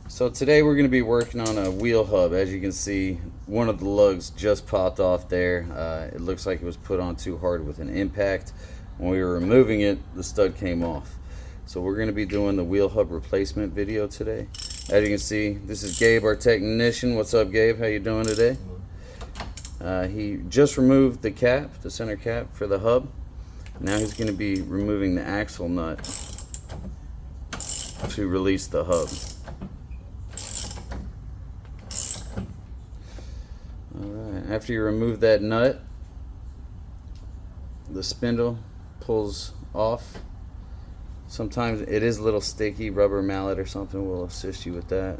So today we're going to be working on a wheel hub. As you can see, one of the lugs just popped off there. It looks like it was put on too hard with an impact. When we were removing it, the stud came off. So we're going to be doing the wheel hub replacement video today. As you can see, this is Gabe, our technician. What's up, Gabe? How you doing today? He just removed the cap, the center cap for the hub. Now he's going to be removing the axle nut to release the hub. Alright, after you remove that nut, the spindle pulls off. Sometimes it is a little sticky. Rubber mallet or something will assist you with that.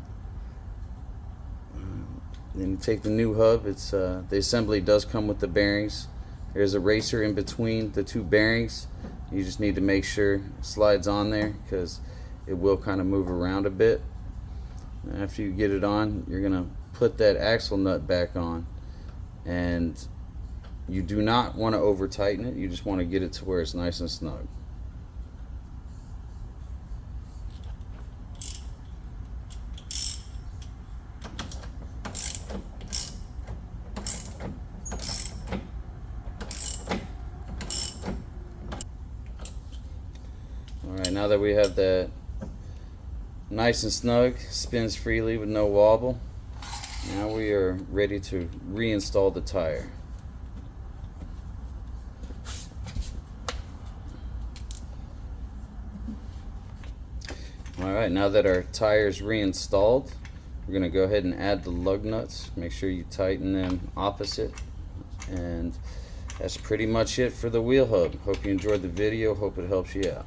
Then you take the new hub. It's the assembly does come with the bearings. There's a racer in between the two bearings. You just need to make sure it slides on there because it will kind of move around a bit. And after you get it on, you're gonna put that axle nut back on, and you do not want to over tighten it. You just want to get it to where it's nice and snug. Alright, now that we have that nice and snug, spins freely with no wobble, now we are ready to reinstall the tire. Alright, now that our tire is reinstalled, we're going to go ahead and add the lug nuts. Make sure you tighten them opposite. And that's pretty much it for the wheel hub. Hope you enjoyed the video. Hope it helps you out.